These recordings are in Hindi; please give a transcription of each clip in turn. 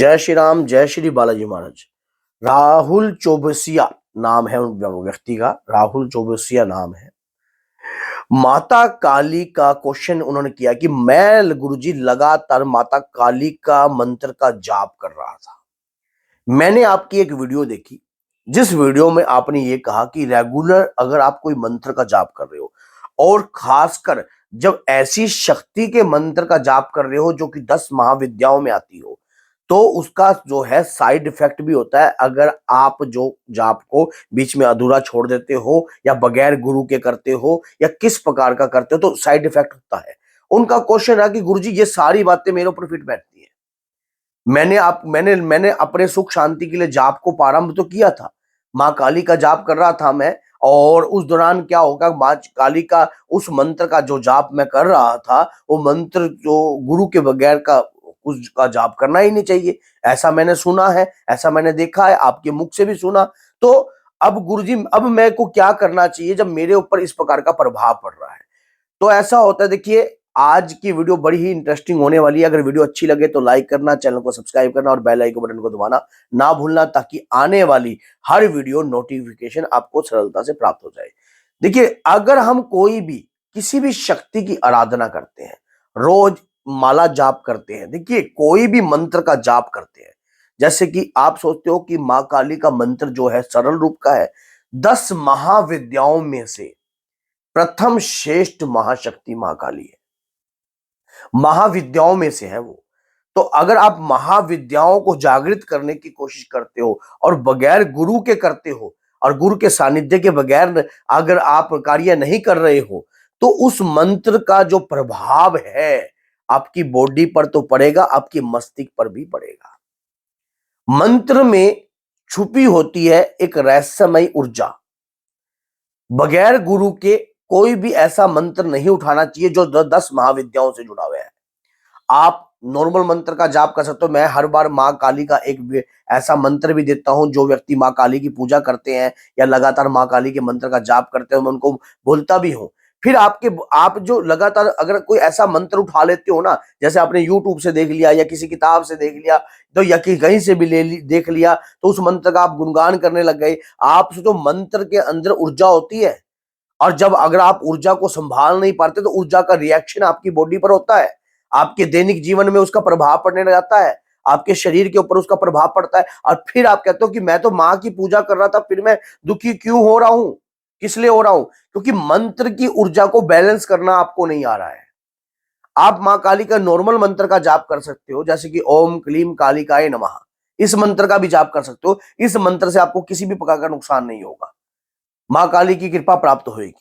जय श्री राम, जय श्री बालाजी महाराज। राहुल चौबसिया नाम है उन व्यक्ति का, राहुल चौबसिया नाम है। माता काली का क्वेश्चन उन्होंने किया कि मैं गुरुजी लगातार माता काली का मंत्र का जाप कर रहा था। मैंने आपकी एक वीडियो देखी, जिस वीडियो में आपने ये कहा कि रेगुलर अगर आप कोई मंत्र का जाप कर रहे हो और खासकर जब ऐसी शक्ति के मंत्र का जाप कर रहे हो जो कि 10 महाविद्याओं में आती हो, तो उसका जो है साइड इफेक्ट भी होता है। अगर आप जो जाप को बीच में अधूरा छोड़ देते हो या बगैर गुरु के करते हो या किस प्रकार का करते हो तो साइड इफेक्ट होता है। उनका क्वेश्चन है कि गुरुजी ये सारी बातें मेरे ऊपर फिट बैठती है। मैंने अपने सुख शांति के लिए जाप को प्रारंभ तो किया था, माँ काली का जाप कर रहा था मैं, और उस दौरान क्या होगा, माँ काली का उस मंत्र का जो जाप मैं कर रहा था, वो मंत्र जो गुरु के बगैर का उसका जाप करना ही नहीं चाहिए, ऐसा मैंने सुना है, ऐसा मैंने देखा है, आपके मुख से भी सुना। तो अब गुरुजी, अब मेरे को क्या करना चाहिए जब मेरे ऊपर इस प्रकार का प्रभाव पड़ रहा है? तो ऐसा होता है, देखिए आज की वीडियो बड़ी ही इंटरेस्टिंग होने वाली है। अगर वीडियो अच्छी लगे तो लाइक करना, चैनल को सब्सक्राइब करना और बेल आइकन बटन को दबाना ना भूलना, ताकि आने वाली हर वीडियो नोटिफिकेशन आपको सरलता से प्राप्त हो जाए। देखिए, अगर हम कोई भी किसी भी शक्ति की आराधना करते हैं, रोज माला जाप करते हैं, देखिए कोई भी मंत्र का जाप करते हैं, जैसे कि आप सोचते हो कि माँ काली का मंत्र जो है सरल रूप का है, 10 महाविद्याओं में से प्रथम श्रेष्ठ महाशक्ति मां काली है, महाविद्याओं में से है वो। तो अगर आप महाविद्याओं को जागृत करने की कोशिश करते हो और बगैर गुरु के करते हो और गुरु के सानिध्य के बगैर अगर आप कार्य नहीं कर रहे हो, तो उस मंत्र का जो प्रभाव है आपकी बॉडी पर तो पड़ेगा, आपकी मस्तिष्क पर भी पड़ेगा। मंत्र में छुपी होती है एक रहस्यमयी ऊर्जा। बगैर गुरु के कोई भी ऐसा मंत्र नहीं उठाना चाहिए जो 10 महाविद्याओं से जुड़ा हुआ है। आप नॉर्मल मंत्र का जाप कर सकते हो। मैं हर बार माँ काली का एक ऐसा मंत्र भी देता हूं, जो व्यक्ति माँ काली की पूजा करते हैं या लगातार माँ काली के मंत्र का जाप करते हैं, मैं उनको बोलता भी हूं। फिर आप जो लगातार अगर कोई ऐसा मंत्र उठा लेते हो ना, जैसे आपने यूट्यूब से देख लिया या किसी किताब से देख लिया, तो या कहीं से भी देख लिया, तो उस मंत्र का आप गुणगान करने लग गए। आप सोचो, मंत्र के अंदर ऊर्जा होती है, और जब अगर आप ऊर्जा को संभाल नहीं पाते तो ऊर्जा का रिएक्शन आपकी बॉडी पर होता है, आपके दैनिक जीवन में उसका प्रभाव पड़ने लग जाता है, आपके शरीर के ऊपर उसका प्रभाव पड़ता है। और फिर आप कहते हो कि मैं तो माँ की पूजा कर रहा था, फिर मैं दुखी क्यों हो रहा हूं? किस लिए हो रहा हूं? क्योंकि मंत्र की ऊर्जा को बैलेंस करना आपको नहीं आ रहा है। आप माँ काली का नॉर्मल मंत्र का जाप कर सकते हो, जैसे कि ओम क्लीम कालिकाय नमः, इस मंत्र का भी जाप कर सकते हो। इस मंत्र से आपको किसी भी प्रकार का नुकसान नहीं होगा, मां काली की कृपा प्राप्त होगी।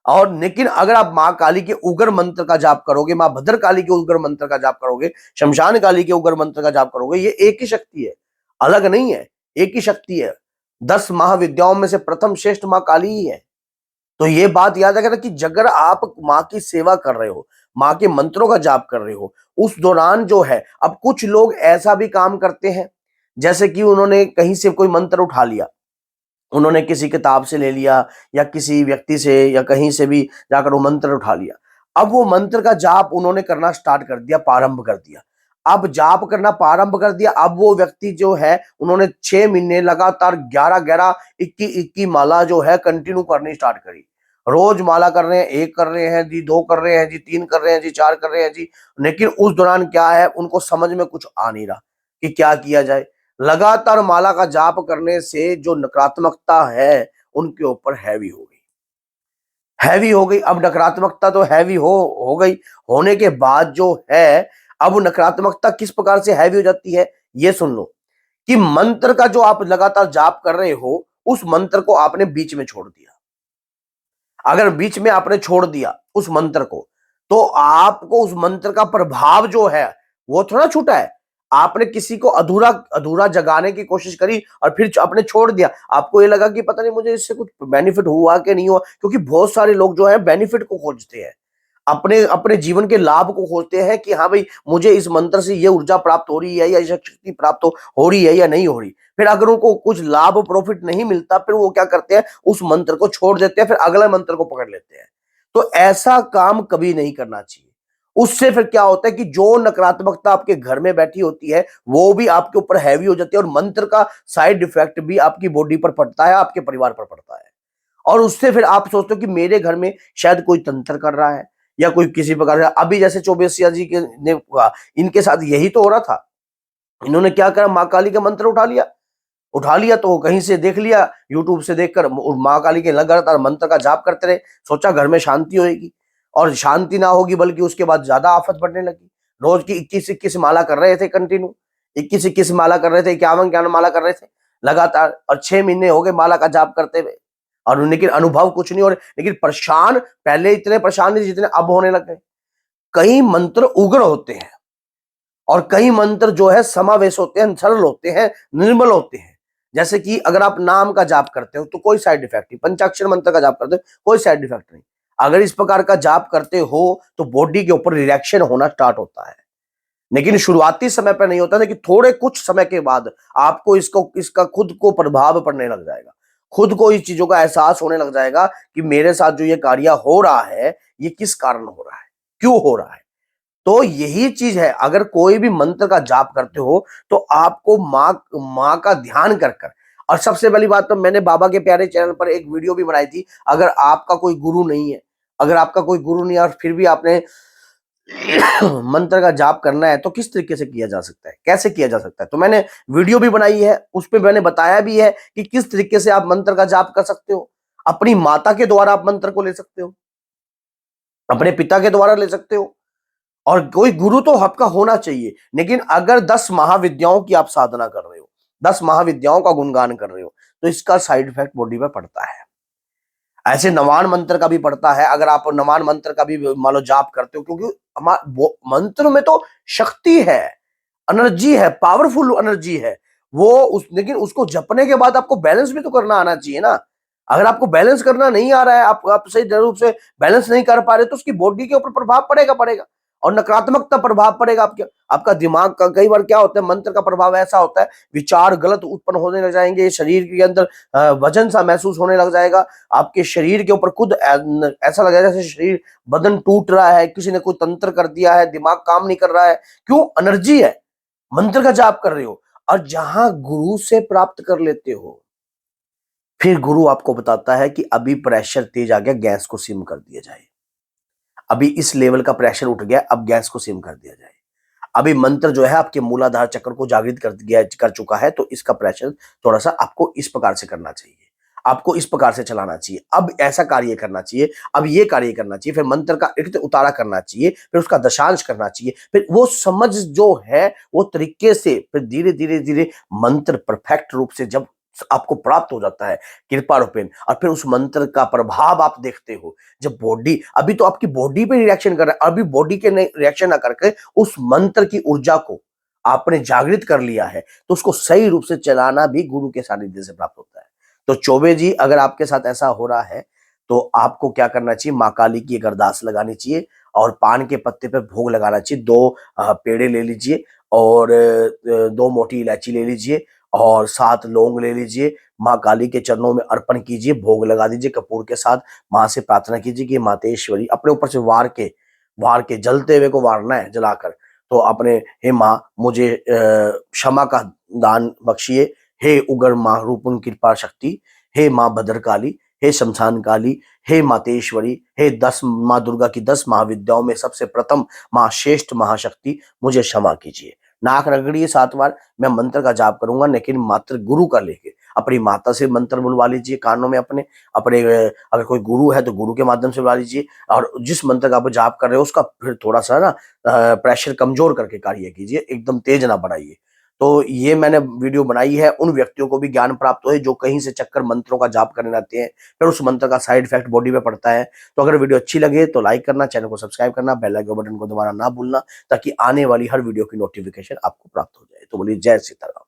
और लेकिन अगर आप मां काली के उग्र मंत्र का जाप करोगे, मां भद्र काली के उग्र मंत्र का जाप करोगे, शमशान काली के उग्र मंत्र का जाप करोगे, ये एक ही शक्ति है, अलग नहीं है, एक ही शक्ति है। 10 महाविद्याओं में से प्रथम श्रेष्ठ मां काली ही है। तो ये बात याद रखना कि अगर आप माँ की सेवा कर रहे हो, माँ के मंत्रों का जाप कर रहे हो, उस दौरान जो है, अब कुछ लोग ऐसा भी काम करते हैं, जैसे कि उन्होंने कहीं से कोई मंत्र उठा लिया, उन्होंने किसी किताब से ले लिया या किसी व्यक्ति से या कहीं से भी जाकर वो मंत्र उठा लिया। अब वो मंत्र का जाप उन्होंने करना स्टार्ट कर दिया, प्रारंभ कर दिया। अब जाप करना प्रारंभ कर दिया। अब वो व्यक्ति जो है, उन्होंने 6 महीने लगातार 11-11, 21-21 माला जो है कंटिन्यू करनी स्टार्ट करी। रोज माला कर रहे हैं, 1 कर रहे हैं जी, 2 कर रहे हैं जी, 3 कर रहे हैं जी, 4 कर रहे हैं जी। लेकिन उस दौरान क्या है, उनको समझ में कुछ आ नहीं रहा कि क्या किया जाए। लगातार माला का जाप करने से जो नकारात्मकता है उनके ऊपर हैवी हो गई, हैवी हो गई। अब नकारात्मकता तो हैवी हो गई, होने के बाद जो है, अब नकारात्मकता किस प्रकार से हैवी हो जाती है, ये सुन लो। कि मंत्र का जो आप लगातार जाप कर रहे हो, उस मंत्र को आपने बीच में छोड़ दिया। अगर बीच में आपने छोड़ दिया उस मंत्र को, तो आपको उस मंत्र का प्रभाव जो है वो थोड़ा छूटा है। आपने किसी को अधूरा अधूरा जगाने की कोशिश करी और फिर आपने छोड़ दिया। आपको ये लगा कि पता नहीं मुझे इससे कुछ बेनिफिट हुआ कि नहीं हुआ, क्योंकि बहुत सारे लोग जो है बेनिफिट को खोजते हैं, अपने अपने जीवन के लाभ को खोजते हैं कि हाँ भाई, मुझे इस मंत्र से ये ऊर्जा प्राप्त हो रही है या ये शक्ति प्राप्त हो रही है या नहीं हो रही। फिर अगर उनको कुछ लाभ प्रॉफिट नहीं मिलता, फिर वो क्या करते हैं, उस मंत्र को छोड़ देते हैं, फिर अगले मंत्र को पकड़ लेते हैं। तो ऐसा काम कभी नहीं करना चाहिए। उससे फिर क्या होता है कि जो नकारात्मकता आपके घर में बैठी होती है वो भी आपके ऊपर हैवी हो जाती है, और मंत्र का साइड इफेक्ट भी आपकी बॉडी पर पड़ता है, आपके परिवार पर पड़ता है। और उससे फिर आप सोचते हो कि मेरे घर में शायद कोई तंत्र कर रहा है या कोई किसी प्रकार का, अभी जैसे चौबेसिया जी के ने हुआ, इनके साथ यही तो हो रहा था। इन्होंने क्या करा, माँ काली का मंत्र उठा लिया तो कहीं से देख लिया, यूट्यूब से देखकर माँ काली के लगातार मंत्र का जाप करते रहे, सोचा घर में शांति होगी, और शांति ना होगी बल्कि उसके बाद ज्यादा आफत बढ़ने लगी। रोज की 21-21 माला कर रहे थे कंटिन्यू, 21-21 माला कर रहे थे, 51-51 माला कर रहे थे लगातार, और 6 महीने हो गए माला का जाप करते हुए, और लेकिन अनुभव कुछ नहीं हो रहे, लेकिन परेशान पहले इतने परेशान नहीं जितने अब होने लग गए। कई मंत्र उग्र होते हैं और कई मंत्र जो है समावेश होते हैं, सरल होते हैं, निर्मल होते हैं। जैसे कि अगर आप नाम का जाप करते हो तो कोई साइड इफेक्ट नहीं, पंचाक्षर मंत्र का जाप करते हो कोई साइड इफेक्ट नहीं। अगर इस प्रकार का जाप करते हो तो बॉडी के ऊपर रिएक्शन होना स्टार्ट होता है, लेकिन शुरुआती समय पर नहीं होता, लेकिन थोड़े कुछ समय के बाद आपको इसका खुद को प्रभाव पड़ने लग जाएगा, खुद को इस चीजों का एहसास होने लग जाएगा कि मेरे साथ जो ये कार्य हो रहा है ये किस कारण हो रहा है, क्यों हो रहा है। तो यही चीज है, अगर कोई भी मंत्र का जाप करते हो तो आपको माँ का ध्यान कर कर, और सबसे पहली बात तो मैंने बाबा के प्यारे चैनल पर एक वीडियो भी बनाई थी, अगर आपका कोई गुरु नहीं है, अगर आपका कोई गुरु नहीं है और फिर भी आपने मंत्र का जाप करना है तो किस तरीके से किया जा सकता है, कैसे किया जा सकता है, तो मैंने वीडियो भी बनाई है, उस पर मैंने बताया भी है कि किस तरीके से आप मंत्र का जाप कर सकते हो। अपनी माता के द्वारा आप मंत्र को ले सकते हो, अपने पिता के द्वारा ले सकते हो, और कोई गुरु तो आपका होना चाहिए। लेकिन अगर 10 महाविद्याओं की आप साधना कर रहे हो, 10 महाविद्याओं का गुणगान कर रहे हो, तो इसका साइड इफेक्ट बॉडी में पड़ता है। ऐसे नवान मंत्र का भी पड़ता है, अगर आप नवान मंत्र का भी मान लो जाप करते हो, क्योंकि मंत्र में तो शक्ति है, एनर्जी है, पावरफुल एनर्जी है वो लेकिन उसको जपने के बाद आपको बैलेंस भी तो करना आना चाहिए ना। अगर आपको बैलेंस करना नहीं आ रहा है, आप सही रूप से बैलेंस नहीं कर पा रहे, तो उसकी बॉडी के ऊपर प्रभाव पड़ेगा और नकारात्मकता प्रभाव पड़ेगा आपके, आपका दिमाग का। कई बार क्या होता है, मंत्र का प्रभाव ऐसा होता है, विचार गलत उत्पन्न होने लग जाएंगे, शरीर के अंदर वजन सा महसूस होने लग जाएगा, आपके शरीर के ऊपर खुद ऐसा लगेगा जैसे शरीर बदन टूट रहा है, किसी ने कोई तंत्र कर दिया है, दिमाग काम नहीं कर रहा है। क्यों? एनर्जी है, मंत्र का जाप कर रहे हो। और जहां गुरु से प्राप्त कर लेते हो, फिर गुरु आपको बताता है कि अभी प्रेशर तेज आ गया, गैस को सिम कर दिया जाए, अभी इस लेवल का प्रेशर उठ गया, अब गैस को सिम कर दिया जाए, अभी मंत्र जो है आपके मूलाधार चक्र को जागृत कर चुका है, तो इसका प्रेशर थोड़ा सा आपको इस प्रकार से करना चाहिए, आपको इस प्रकार से चलाना चाहिए, अब ऐसा कार्य करना चाहिए, अब ये कार्य करना चाहिए, फिर मंत्र का एक उतारा करना चाहिए, फिर उसका दशांश करना चाहिए, फिर वो समझ जो है वो तरीके से फिर धीरे धीरे धीरे मंत्र परफेक्ट रूप से जब आपको प्राप्त हो जाता है कृपा रूपेण, और फिर उस मंत्र का प्रभाव आप देखते हो, जब बॉडी, अभी तो आपकी बॉडी पे रिएक्शन कर रहा है, अभी बॉडी के रिएक्शन ना करके उस मंत्र की ऊर्जा को आपने जागृत कर लिया है, तो उसको सही रूप से चलाना भी गुरु के सानिध्य से प्राप्त होता है। तो चौबे जी, अगर आपके साथ ऐसा हो रहा है तो आपको क्या करना चाहिए, माँ काली की एक अरदास लगानी चाहिए और पान के पत्ते पे भोग लगाना चाहिए, 2 पेड़े ले लीजिए और 2 मोटी इलायची ले लीजिए और 7 लौंग ले लीजिए, माँ काली के चरणों में अर्पण कीजिए, भोग लगा दीजिए कपूर के साथ, माँ से प्रार्थना कीजिए कि मातेश्वरी, अपने ऊपर से वार के जलते हुए को वारना है जलाकर, तो अपने, हे माँ मुझे क्षमा का दान बख्शिए, हे उग्र माँ रूपन कृपा शक्ति, हे माँ भद्रकाली, हे शमशान काली, हे मातेश्वरी, हे 10 माँ दुर्गा की 10 महाविद्याओं में सबसे प्रथम माँ श्रेष्ठ महाशक्ति, मुझे क्षमा कीजिए। नाक रगड़िए 7 बार, मैं मंत्र का जाप करूंगा, लेकिन मात्र गुरु का लेके, अपनी माता से मंत्र बुलवा लीजिए कानों में अपने, अगर कोई गुरु है तो गुरु के माध्यम से बुला लीजिए, और जिस मंत्र का आप जाप कर रहे हो उसका फिर थोड़ा सा ना प्रेशर कमजोर करके कार्य कीजिए, एकदम तेज ना बढ़ाइए। तो ये मैंने वीडियो बनाई है, उन व्यक्तियों को भी ज्ञान प्राप्त हो जो कहीं से चक्कर मंत्रों का जाप करने आते हैं, फिर उस मंत्र का साइड इफेक्ट बॉडी में पड़ता है। तो अगर वीडियो अच्छी लगे तो लाइक करना, चैनल को सब्सक्राइब करना, बेल आइकन बटन को दबाना ना भूलना, ताकि आने वाली हर वीडियो की नोटिफिकेशन आपको प्राप्त हो जाए। तो बोलिए जय सीताराम।